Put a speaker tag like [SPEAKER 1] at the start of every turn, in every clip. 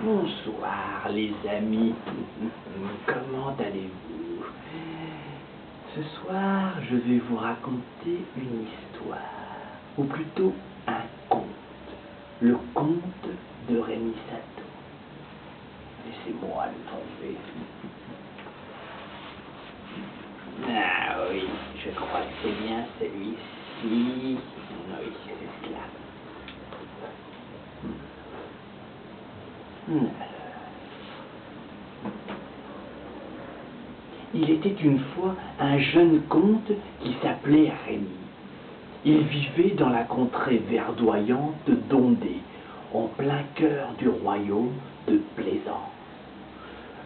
[SPEAKER 1] Bonsoir les amis, comment allez-vous? Ce soir, je vais vous raconter une histoire, ou plutôt un conte, le conte de Rémi Sato. Laissez-moi le trouver. Ah oui, je crois que c'est bien celui-ci. Oui, c'est cela. Il était une fois un jeune comte qui s'appelait Rémi. Il vivait dans la contrée verdoyante d'Ondé, en plein cœur du royaume de Plaisance.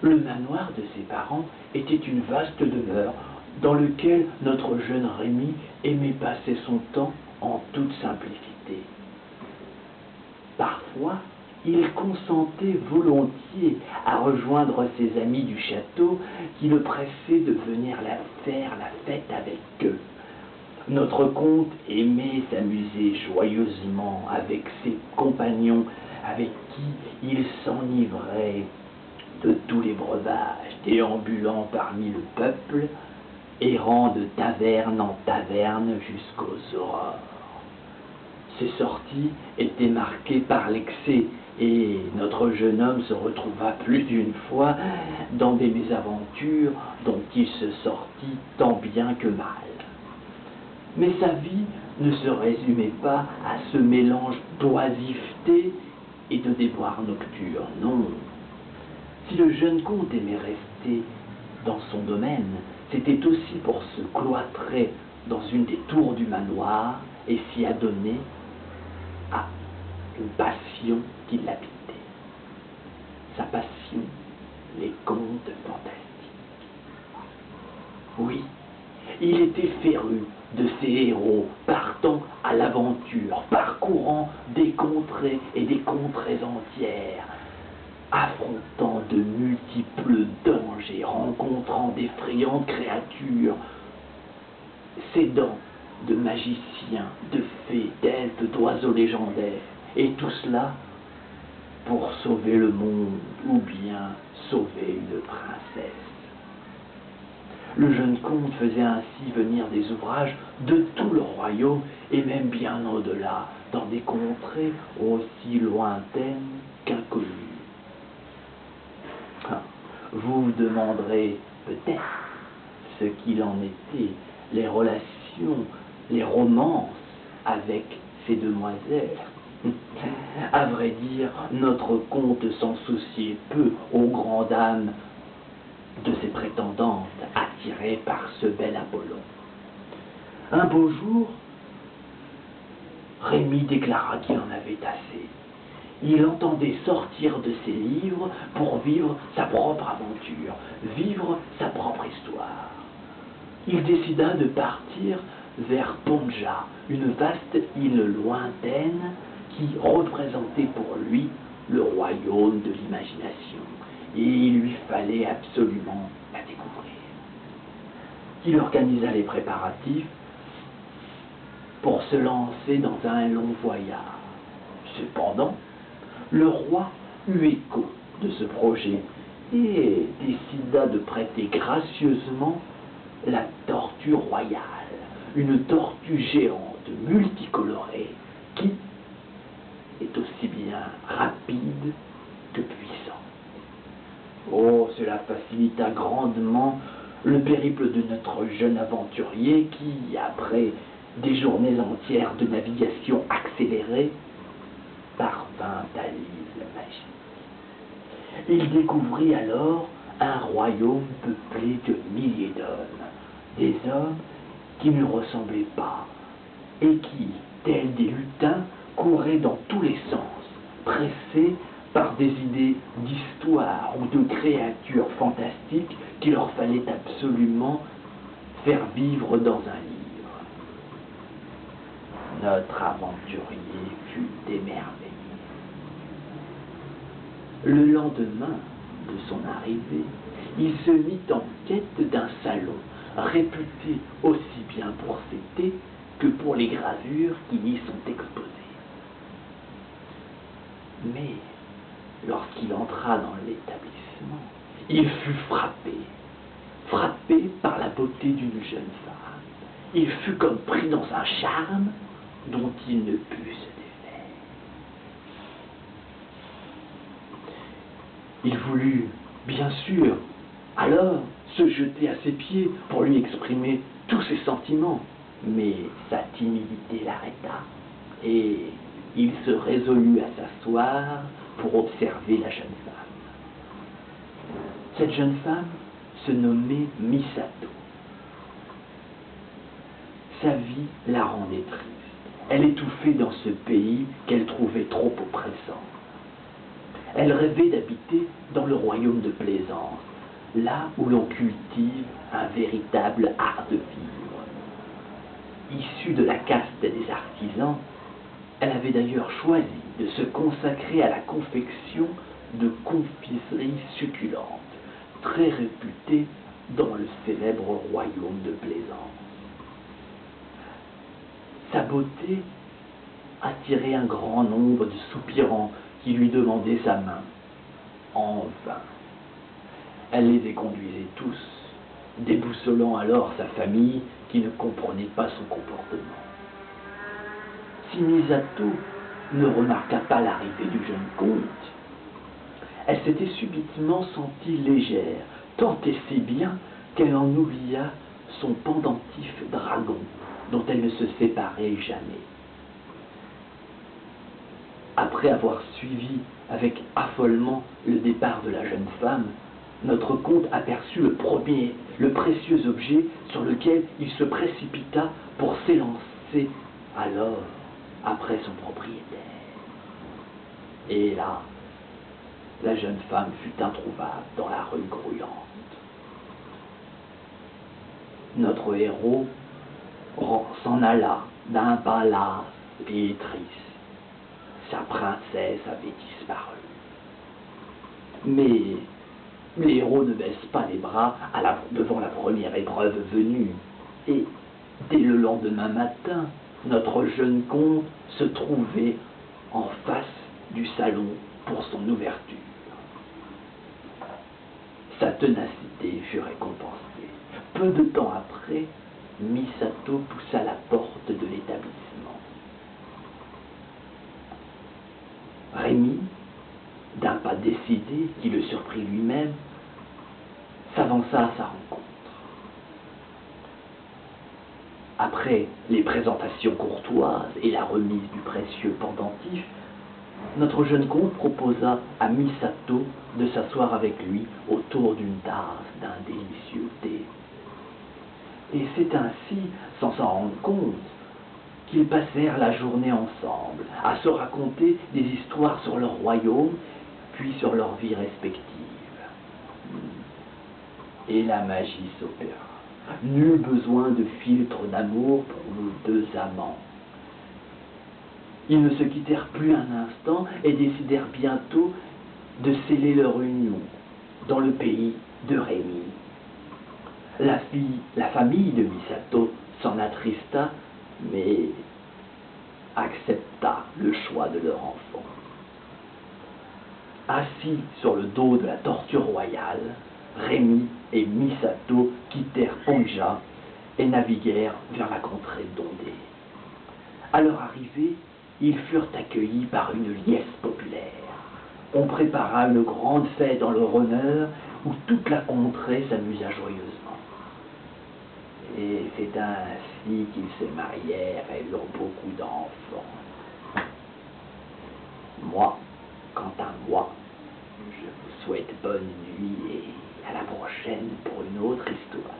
[SPEAKER 1] Le manoir de ses parents était une vaste demeure dans laquelle notre jeune Rémi aimait passer son temps en toute simplicité. Parfois, il consentait volontiers à rejoindre ses amis du château qui le pressaient de venir faire la fête avec eux. Notre comte aimait s'amuser joyeusement avec ses compagnons avec qui il s'enivrait de tous les breuvages, déambulant parmi le peuple, errant de taverne en taverne jusqu'aux aurores. Ses sorties étaient marquées par l'excès et notre jeune homme se retrouva plus d'une fois dans des mésaventures dont il se sortit tant bien que mal. Mais sa vie ne se résumait pas à ce mélange d'oisiveté et de déboires nocturnes, non. Si le jeune comte aimait rester dans son domaine, c'était aussi pour se cloîtrer dans une des tours du manoir et s'y adonner à une passion qui l'habitait. Sa passion, les contes fantastiques. Oui, il était féru de ces héros partant à l'aventure, parcourant des contrées et des contrées entières, affrontant de multiples dangers, rencontrant d'effrayantes créatures, s'aidant de magiciens, de fées, d'elfes, d'oiseaux légendaires, et tout cela pour sauver le monde ou bien sauver une princesse. Le jeune comte faisait ainsi venir des ouvrages de tout le royaume et même bien au-delà, dans des contrées aussi lointaines qu'inconnues. Vous vous demanderez peut-être ce qu'il en était, les relations, les romances avec ces demoiselles. À vrai dire, notre comte s'en souciait peu aux grandes dames de ses prétendantes attirées par ce bel Apollon. Un beau jour, Rémi déclara qu'il en avait assez. Il entendait sortir de ses livres pour vivre sa propre aventure, vivre sa propre histoire. Il décida de partir vers Ponja, une vaste île lointaine qui représentait pour lui le royaume de l'imagination. Et il lui fallait absolument la découvrir. Il organisa les préparatifs pour se lancer dans un long voyage. Cependant, le roi eut écho de ce projet et décida de prêter gracieusement la tortue royale, une tortue géante multicolorée qui est aussi bien rapide que puissante. Oh, cela facilita grandement le périple de notre jeune aventurier qui, après des journées entières de navigation accélérée, parvint à l'île magique. Il découvrit alors un royaume peuplé de milliers d'hommes, des hommes qui ne ressemblaient pas et qui, tels des lutins, couraient dans tous les sens, pressés par des idées d'histoire ou de créatures fantastiques qu'il leur fallait absolument faire vivre dans un livre. Notre aventurier fut émerveillé. Le lendemain de son arrivée, il se mit en quête d'un salon réputé aussi bien pour ses thés que pour les gravures qui y sont exposées. Mais lorsqu'il entra dans l'établissement, il fut frappé par la beauté d'une jeune femme. Il fut comme pris dans un charme dont il ne put se défaire. Il voulut, bien sûr, alors se jeter à ses pieds pour lui exprimer tous ses sentiments, mais sa timidité l'arrêta et il se résolut à s'asseoir pour observer la jeune femme. Cette jeune femme se nommait Misato. Sa vie la rendait triste. Elle étouffait dans ce pays qu'elle trouvait trop oppressant. Elle rêvait d'habiter dans le royaume de Plaisance, là où l'on cultive un véritable art de vivre. Issue de la caste des artisans, elle avait d'ailleurs choisi de se consacrer à la confection de confiseries succulentes, très réputées dans le célèbre royaume de Plaisance. Sa beauté attirait un grand nombre de soupirants qui lui demandaient sa main. En vain. Elle les éconduisait tous, déboussolant alors sa famille qui ne comprenait pas son comportement. Si Misato ne remarqua pas l'arrivée du jeune comte, elle s'était subitement sentie légère, tant et si bien qu'elle en oublia son pendentif dragon, dont elle ne se séparait jamais. Après avoir suivi avec affolement le départ de la jeune femme, notre comte aperçut le précieux objet sur lequel il se précipita pour s'élancer alors après son propriétaire. Et là, la jeune femme fut introuvable dans la rue grouillante. Notre héros s'en alla d'un pas las et triste. Sa princesse avait disparu. Mais les héros ne baissent pas les bras devant la première épreuve venue. Et dès le lendemain matin, notre jeune comte se trouvait en face du salon pour son ouverture. Sa ténacité fut récompensée. Peu de temps après, Misato poussa la porte de l'établissement. Rémi, d'un pas décidé qui le surprit lui-même, s'avança à sa rencontre. Après les présentations courtoises et la remise du précieux pendentif, notre jeune comte proposa à Misato de s'asseoir avec lui autour d'une tasse d'un délicieux thé. Et c'est ainsi, sans s'en rendre compte, qu'ils passèrent la journée ensemble, à se raconter des histoires sur leur royaume, puis sur leur vie respective. Et la magie s'opéra. Nul besoin de filtre d'amour pour nos deux amants. Ils ne se quittèrent plus un instant et décidèrent bientôt de sceller leur union dans le pays de Rémi. La famille de Misato s'en attrista, mais accepta le choix de leur enfant. Assis sur le dos de la tortue royale, Rémi et Misato quittèrent Ponja et naviguèrent vers la contrée d'Ondé. À leur arrivée, ils furent accueillis par une liesse populaire. On prépara une grande fête en leur honneur où toute la contrée s'amusa joyeusement. Et c'est ainsi qu'ils se marièrent et eurent beaucoup d'enfants. Moi, quant à moi, je vous souhaite bonne nuit et à la prochaine pour une autre histoire.